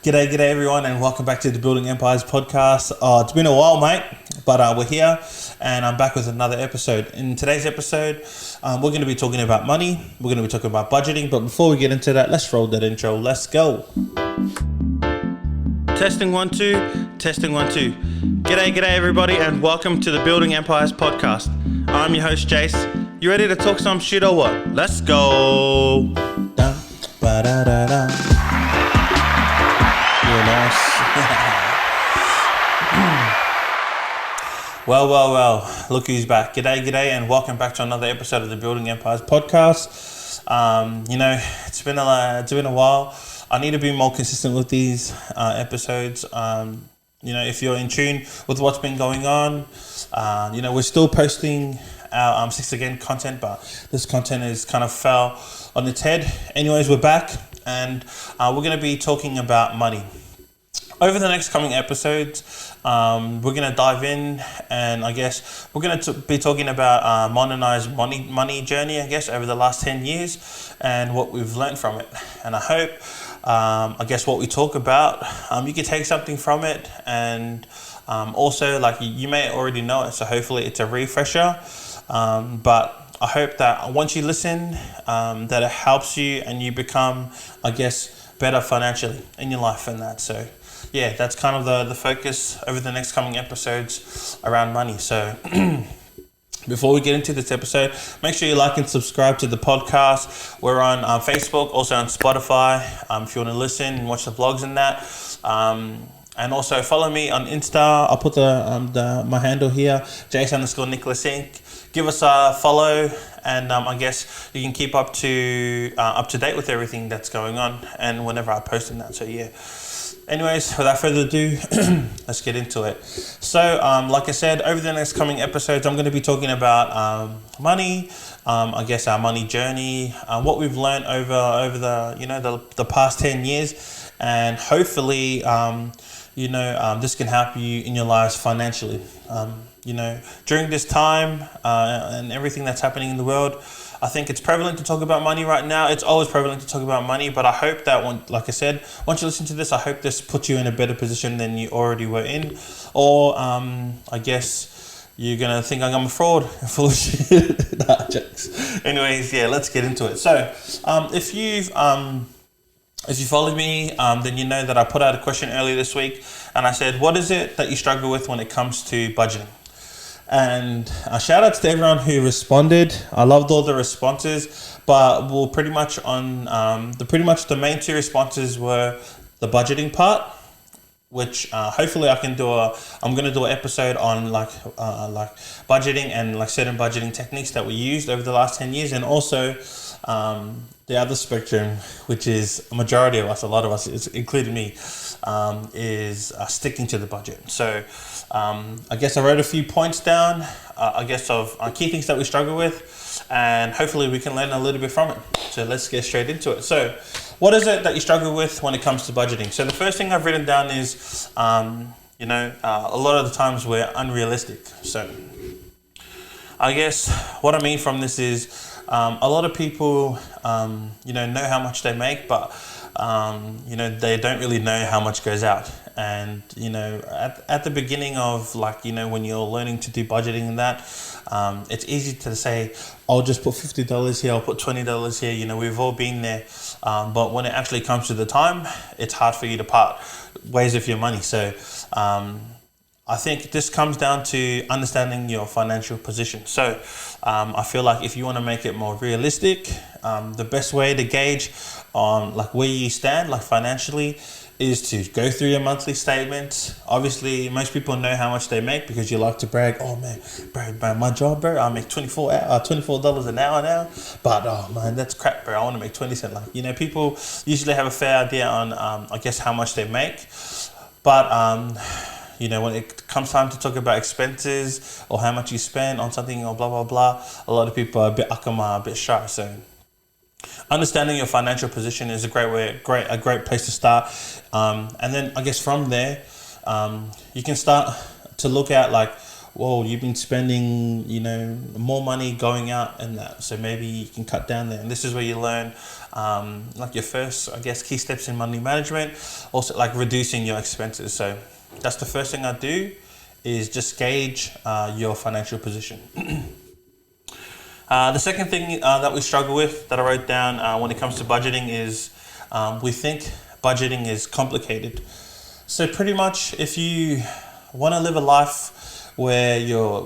G'day everyone, and welcome back to the Building Empires podcast. It's been a while, mate, but we're here, and I'm back with another episode. In today's episode, we're going to be talking about money. We're going to be talking about budgeting. But before we get into that, let's roll that intro. Let's go. Testing 1 2. Testing 1 2. G'day everybody, and welcome to the Building Empires podcast. I'm your host Jace. You ready to talk some shit or what? Let's go. Dun, ba-da-da-da. Yeah, nice. Well, look who's back. G'day, and welcome back to another episode of the Building Empires podcast. It's been a while. I need to be more consistent with these episodes. If you're in tune with what's been going on, we're still posting our 6 Again content, but this content is kind of fell on its head. Anyways, we're back, and we're going to be talking about money. Over the next coming episodes, we're going to dive in, and I guess we're going to be talking about modernized money journey, I guess, over the last 10 years and what we've learned from it. And I hope, what we talk about, you can take something from it, and also, like, you may already know it, so hopefully it's a refresher. But I hope that once you listen, that it helps you and you become, better financially in your life and that. So yeah, that's kind of the focus over the next coming episodes around money. So before we get into this episode, make sure you like and subscribe to the podcast. We're on Facebook, also on Spotify, if you want to listen and watch the vlogs and that. And also follow me on Insta. I'll put my handle here, Jace_Nicholas Inc. Give us a follow, and I guess you can keep up to date with everything that's going on, and whenever I post in that. So yeah. Anyways, without further ado, let's get into it. So, like I said, over the next coming episodes, I'm going to be talking about money. Our money journey, what we've learned over the past 10 years, and hopefully, this can help you in your lives financially. During this time and everything that's happening in the world, I think it's prevalent to talk about money right now. It's always prevalent to talk about money, but I hope that, once you listen to this, I hope this puts you in a better position than you already were in. Or, you're going to think I'm a fraud, full of shit. Nah, jokes. Anyways, yeah, let's get into it. So, if you followed me, then you know that I put out a question earlier this week, and I said, what is it that you struggle with when it comes to budgeting? And shout out to everyone who responded. I loved all the responses, but pretty much the main two responses were the budgeting part, which hopefully I'm going to do an episode on like budgeting and like certain budgeting techniques that we used over the last 10 years, and also the other spectrum, which is a majority of us, a lot of us, including me, is sticking to the budget. So I wrote a few points down, of key things that we struggle with, and hopefully we can learn a little bit from it. So let's get straight into it. So what is it that you struggle with when it comes to budgeting? So the first thing I've written down is, a lot of the times we're unrealistic. So I guess what I mean from this is, a lot of people, know how much they make, but, they don't really know how much goes out. And, at the beginning of when you're learning to do budgeting and that, it's easy to say, I'll just put $50 here, I'll put $20 here. We've all been there. But when it actually comes to the time, it's hard for you to part ways with your money. So, I think this comes down to understanding your financial position. So I feel like if you want to make it more realistic, the best way to gauge on where you stand financially is to go through your monthly statements. Obviously, most people know how much they make because you like to brag. Oh man, bro, my job, bro, I make $24 an hour now. But oh man, that's crap, bro. I want to make 20 cents. People usually have a fair idea on how much they make, but when it comes time to talk about expenses or how much you spend on something or blah, blah, blah, a lot of people are a bit shy. So understanding your financial position is a great place to start. And then I guess from there, you can start to look at well, you've been spending, more money going out and that. So maybe you can cut down there. And this is where you learn, like your first, I guess, key steps in money management, also like reducing your expenses. So that's the first thing I do, is just gauge your financial position. The second thing that we struggle with, that I wrote down when it comes to budgeting, is we think budgeting is complicated. So pretty much, if you want to live a life where you're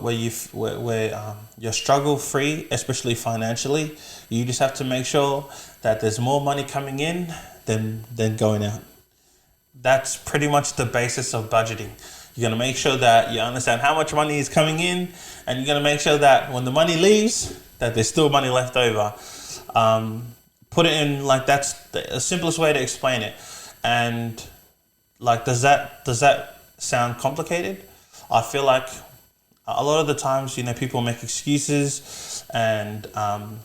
struggle free, especially financially, you just have to make sure that there's more money coming in than going out. That's pretty much the basis of budgeting. You're going to make sure that you understand how much money is coming in, and you're going to make sure that when the money leaves, that there's still money left over. Put it in, like, that's the simplest way to explain it. And like, does that sound complicated? I feel like a lot of the times, people make excuses, and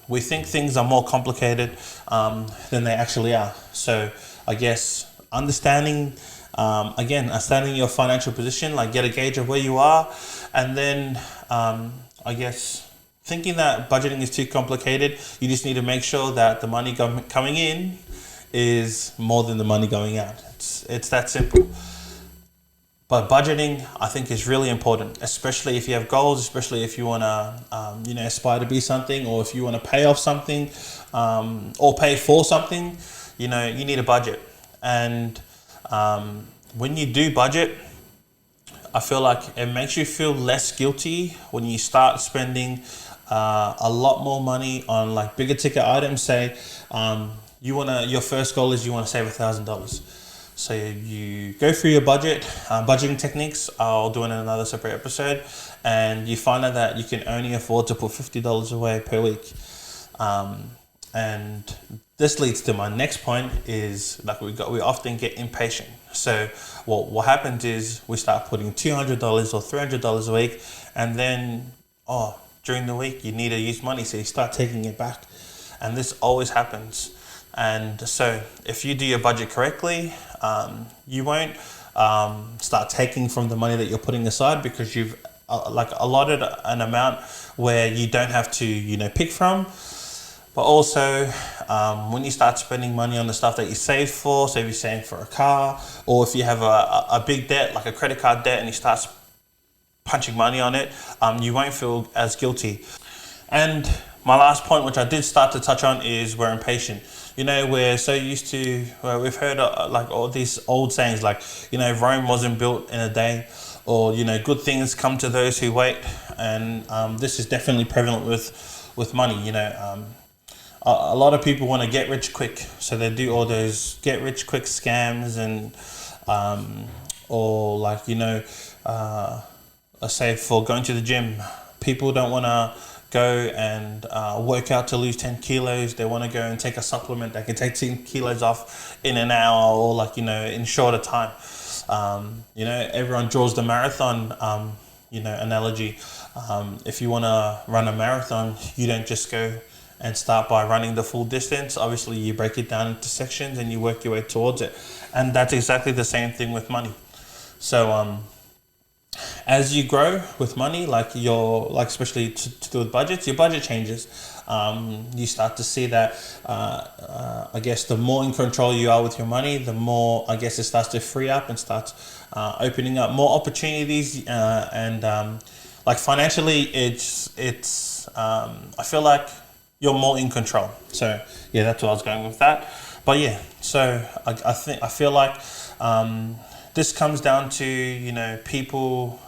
we think things are more complicated than they actually are. So I guess understanding your financial position, like get a gauge of where you are, and then I guess thinking that budgeting is too complicated, you just need to make sure that the money coming in is more than the money going out. It's that simple. But budgeting, I think, is really important, especially if you have goals, especially if you want to, aspire to be something, or if you want to pay off something, or pay for something, you need a budget. And when you do budget, I feel like it makes you feel less guilty when you start spending a lot more money on like bigger ticket items. Say your first goal is you want to save $1,000. So you go through your budget, budgeting techniques. I'll do it in another separate episode, and you find out that you can only afford to put $50 away per week. And this leads to my next point, is like we often get impatient. So what happens is we start putting $200 or $300 a week, and then during the week you need to use money, so you start taking it back, and this always happens. And so if you do your budget correctly, you won't start taking from the money that you're putting aside, because you've allotted an amount where you don't have to pick from. But also, when you start spending money on the stuff that you saved for, so if you're saving for a car, or if you have a big debt, like a credit card debt, and you start punching money on it, you won't feel as guilty. And my last point, which I did start to touch on, is we're impatient. We're so used to, we've heard like all these old sayings, like, Rome wasn't built in a day, or, good things come to those who wait. And this is definitely prevalent with money. A lot of people want to get rich quick, so they do all those get rich quick scams, and or like say for going to the gym. People don't want to go and work out to lose 10 kilos. They want to go and take a supplement that can take 10 kilos off in an hour, or in shorter time. Everyone draws the marathon analogy. If you want to run a marathon, you don't just go and start by running the full distance. Obviously, you break it down into sections and you work your way towards it. And that's exactly the same thing with money. So as you grow with money, especially to do with budgets, your budget changes. You start to see that, I guess, the more in control you are with your money, the more, I guess, it starts to free up and starts opening up more opportunities. And financially, it's I feel like you're more in control. So yeah, that's what I was going with that. But yeah, so I feel like this comes down to people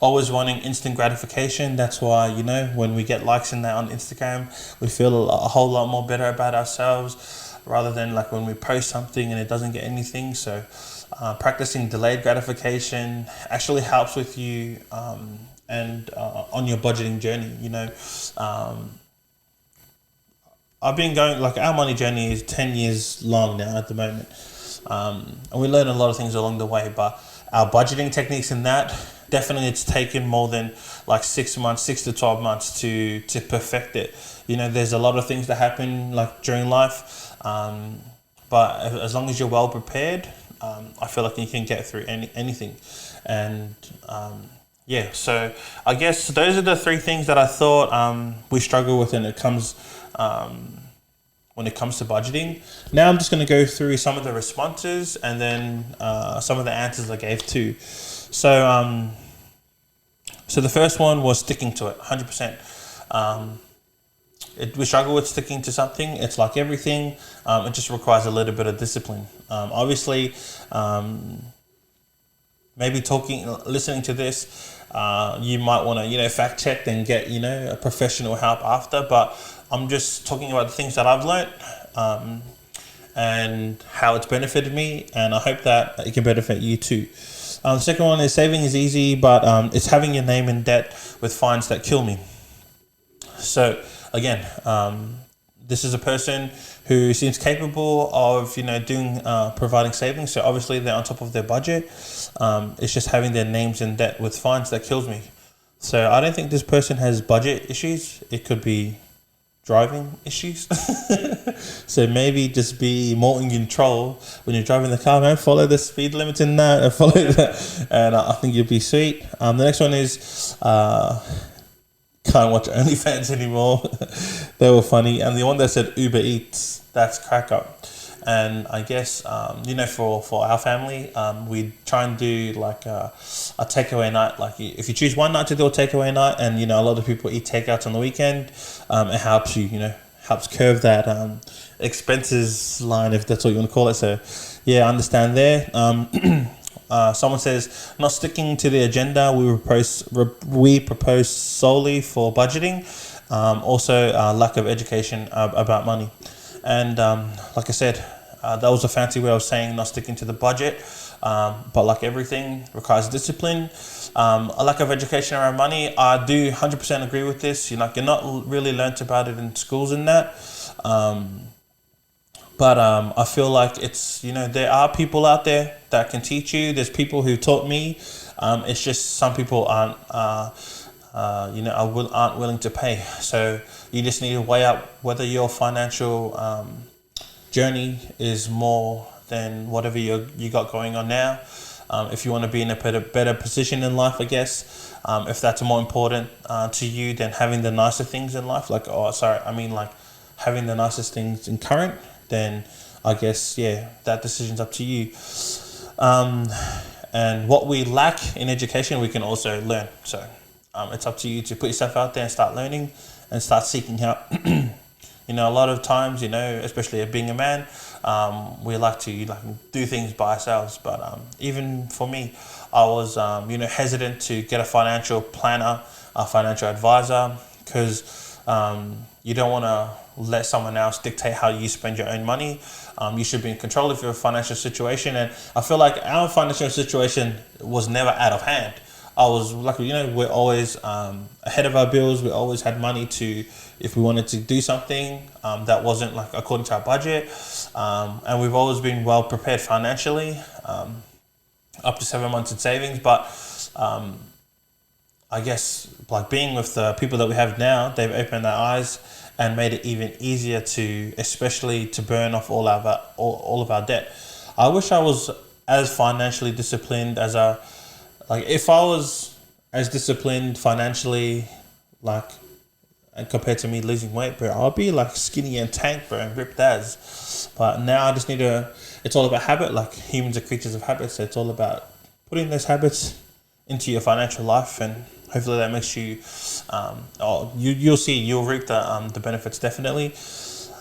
always wanting instant gratification. That's why when we get likes in that on Instagram, we feel a whole lot more better about ourselves, rather than like when we post something and it doesn't get anything. So practicing delayed gratification actually helps with you and on your budgeting journey. I've been going, our money journey is 10 years long now at the moment. And we learn a lot of things along the way, but our budgeting techniques in that, definitely it's taken more than 6 to 12 months to perfect it. There's a lot of things that happen during life, but as long as you're well prepared, I feel like you can get through anything. And yeah, so I guess those are the three things that I thought we struggle with when it comes to budgeting. Now I'm just going to go through some of the responses and then some of the answers I gave too. So the first one was sticking to it, 100%. We struggle with sticking to something. It's like everything. It just requires a little bit of discipline. Obviously, maybe listening to this, you might want to, fact check and get, a professional help after. But I'm just talking about the things that I've learned and how it's benefited me, and I hope that it can benefit you too. The second one is saving is easy, but it's having your name in debt with fines that kill me. So again, this is a person who seems capable of, providing savings. So obviously they're on top of their budget. It's just having their names in debt with fines that kills me. So I don't think this person has budget issues. It could be driving issues. So maybe just be more in control when you're driving the car, man. Follow the speed limit in that and follow that. And I think you'll be sweet. The next one is can't watch OnlyFans anymore. They were funny. And the one that said Uber Eats, that's crack up. And I guess, for our family, we try and do like a takeaway night. Like if you choose one night to do a takeaway night, and, a lot of people eat takeouts on the weekend, it helps you, helps curve that expenses line, if that's what you want to call it. So yeah, I understand there. Someone says, not sticking to the agenda, we propose solely for budgeting. Also, lack of education about money. And like I said, that was a fancy way of saying not sticking to the budget. But like everything, requires discipline. A lack of education around money, I do 100% agree with this. You're not really learnt about it in schools and that. But I feel like it's, there are people out there that can teach you. There's people who taught me. It's just some people aren't willing to pay. So you just need to weigh up whether your financial journey is more than whatever you got going on now. If you want to be in a better position in life, I guess, if that's more important to you than having the nicer things in life, like having the nicest things in current, then I guess, that decision's up to you. And what we lack in education, we can also learn. So it's up to you to put yourself out there and start learning and start seeking help. A lot of times, especially being a man, we like to do things by ourselves. But even for me, I was hesitant to get a financial planner, a financial advisor, because you don't want to let someone else dictate how you spend your own money. You should be in control of your financial situation. And I feel like our financial situation was never out of hand. I was lucky, we're always ahead of our bills. We always had money if we wanted to do something that wasn't like according to our budget. And we've always been well prepared financially, up to 7 months in savings. But I guess like being with the people that we have now, they've opened our eyes and made it even easier especially to burn off all of our debt. I wish I was as financially disciplined as if I was as disciplined financially, and compared to me losing weight, bro, I'll be like skinny and tank, bro, and ripped as. But now I just it's all about habit. Like humans are creatures of habits. So it's all about putting those habits into your financial life, and hopefully that makes you, you'll reap the benefits definitely.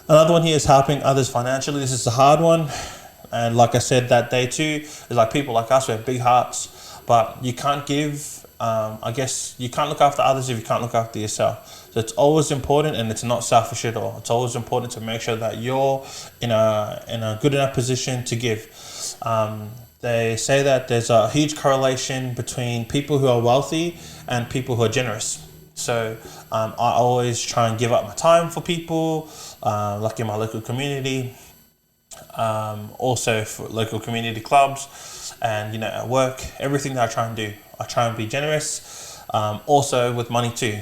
Another one here is helping others financially. This is a hard one. And like I said that day too, it's like people like us, we have big hearts, but you can't give, you can't look after others if you can't look after yourself. So it's always important, and it's not selfish at all. It's always important to make sure that you're in a good enough position to give. They say that there's a huge correlation between people who are wealthy and people who are generous. So I always try and give up my time for people, like in my local community, also for local community clubs, and at work, everything that I try and do, I try and be generous. Also with money too.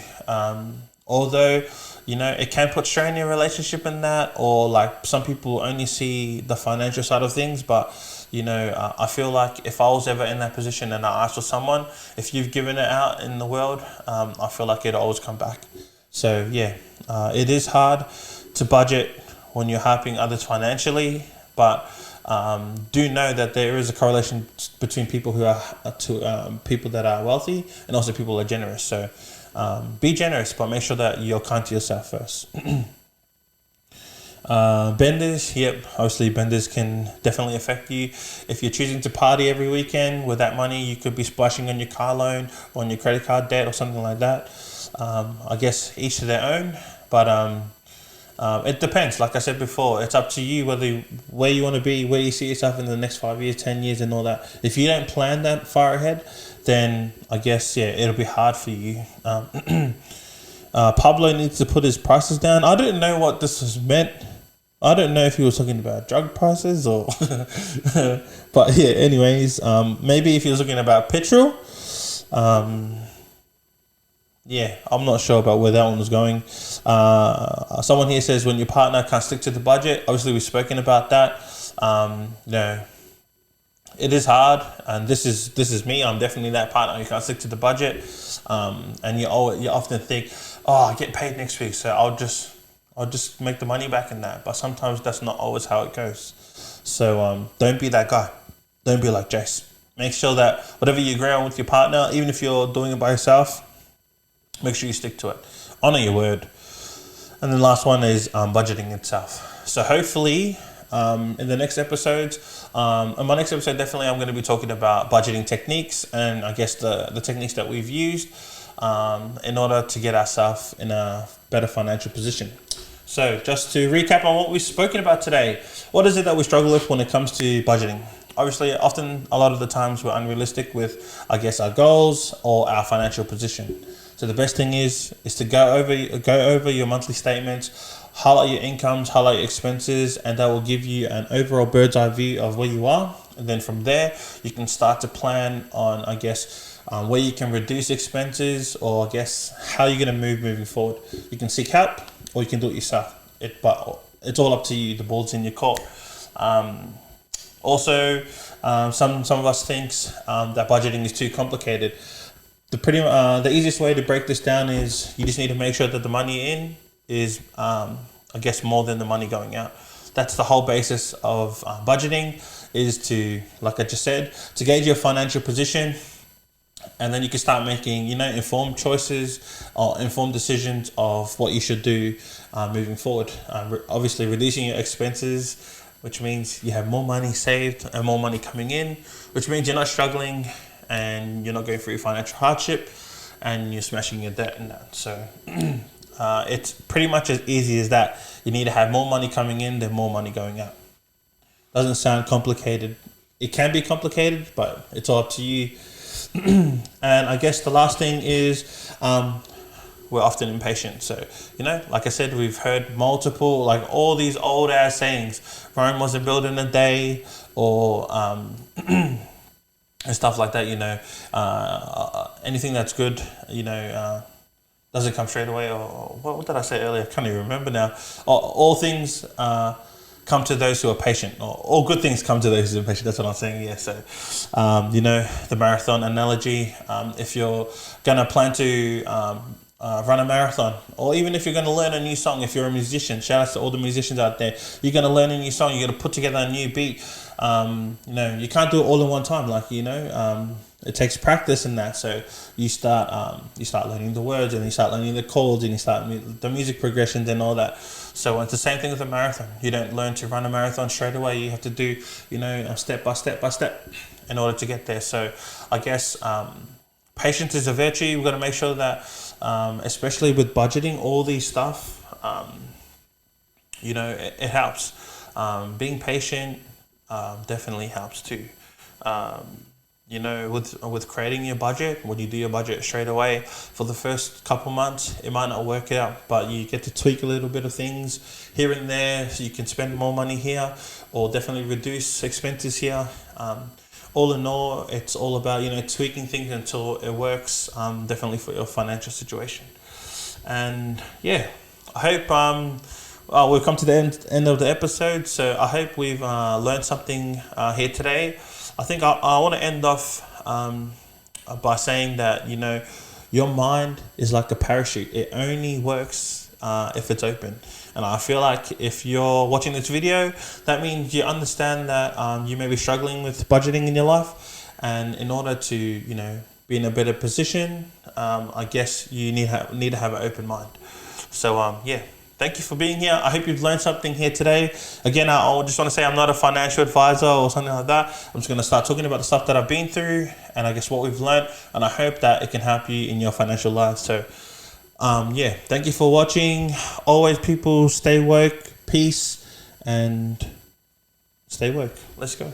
Although it can put strain in your relationship in that, or like some people only see the financial side of things, but I feel like if I was ever in that position and I asked for someone, if you've given it out in the world, I feel like it'll always come back. So yeah, it is hard to budget when you're helping others financially, but do know that there is a correlation between people who are people that are wealthy and also people who are generous. So be generous, but make sure that you're kind to yourself first. Benders, obviously benders can definitely affect you. If you're choosing to party every weekend with that money, you could be splashing on your car loan or on your credit card debt or something like that. I guess each to their own, but it depends. Like I said before, it's up to you where you want to be, where you see yourself in the next 5 years, 10 years and all that. If you don't plan that far ahead, then I guess, it'll be hard for you. Pablo needs to put his prices down. I didn't know what this was meant. I don't know if he was talking about drug prices or... But yeah, anyways, maybe if he was talking about petrol. I'm not sure about where that one was going. Someone here says when your partner can't stick to the budget. Obviously, we've spoken about that. It is hard, and this is me. I'm definitely that partner who can't stick to the budget. And you often think, I get paid next week, so I'll just make the money back in that. But sometimes that's not always how it goes. So don't be that guy. Don't be like Jace. Make sure that whatever you agree on with your partner, even if you're doing it by yourself, make sure you stick to it. Honor your word. And then last one is budgeting itself. So hopefully in the next episodes, in my next episode, definitely I'm going to be talking about budgeting techniques and I guess the techniques that we've used in order to get ourselves in a better financial position. So just to recap on what we've spoken about today, what is it that we struggle with when it comes to budgeting? Obviously, a lot of the times we're unrealistic with, I guess, our goals or our financial position. So the best thing is to go over your monthly statements, highlight your incomes, highlight your expenses, and that will give you an overall bird's eye view of where you are. And then from there, you can start to plan on, I guess, where you can reduce expenses or I guess how you're going to moving forward. You can seek help or you can do it yourself. But it's all up to you. The ball's in your court. Also, some of us thinks that budgeting is too complicated. The easiest way to break this down is you just need to make sure that the money in is, I guess, more than the money going out. That's the whole basis of budgeting, is to, like I just said, to gauge your financial position, and then you can start making, informed choices or informed decisions of what you should do moving forward. Obviously, reducing your expenses, which means you have more money saved and more money coming in, which means you're not struggling and you're not going through financial hardship and you're smashing your debt and that. So it's pretty much as easy as that. You need to have more money coming in than more money going out. Doesn't sound complicated. It can be complicated, but it's all up to you. And I guess the last thing is we're often impatient. So, like I said, we've heard all these old ass sayings. Rome wasn't built in a day, or and stuff like that. Anything that's good, doesn't come straight away. Or what did I say earlier? I can't even remember now. All things come to those who are patient, or all good things come to those who are patient. That's what I'm saying. Yeah. So, the marathon analogy. If you're gonna plan to run a marathon, or even if you're going to learn a new song, if you're a musician, shout out to all the musicians out there. You're going to learn a new song, you're going to put together a new beat. You can't do it all in one time. It takes practice in that. So you start learning the words, and you start learning the chords, and you start the music progressions and all that. So it's the same thing with a marathon. You don't learn to run a marathon straight away. You have to do, step by step in order to get there. So I guess patience is a virtue. We've got to make sure that, especially with budgeting, all these stuff, it helps. Being patient definitely helps too. With creating your budget, when you do your budget straight away for the first couple months, it might not work out, but you get to tweak a little bit of things here and there, so you can spend more money here, or definitely reduce expenses here. All in all, it's all about, tweaking things until it works, definitely for your financial situation. And yeah, I hope we've come to the end of the episode. So I hope we've learned something here today. I think I want to end off by saying that, your mind is like a parachute. It only works if it's open. And I feel like if you're watching this video, that means you understand that you may be struggling with budgeting in your life. And in order to, be in a better position, I guess you need to have an open mind. So, thank you for being here. I hope you've learned something here today. Again, I just want to say I'm not a financial advisor or something like that. I'm just going to start talking about the stuff that I've been through and I guess what we've learned. And I hope that it can help you in your financial life. So, thank you for watching. Always, people, stay woke, peace, and stay woke. Let's go.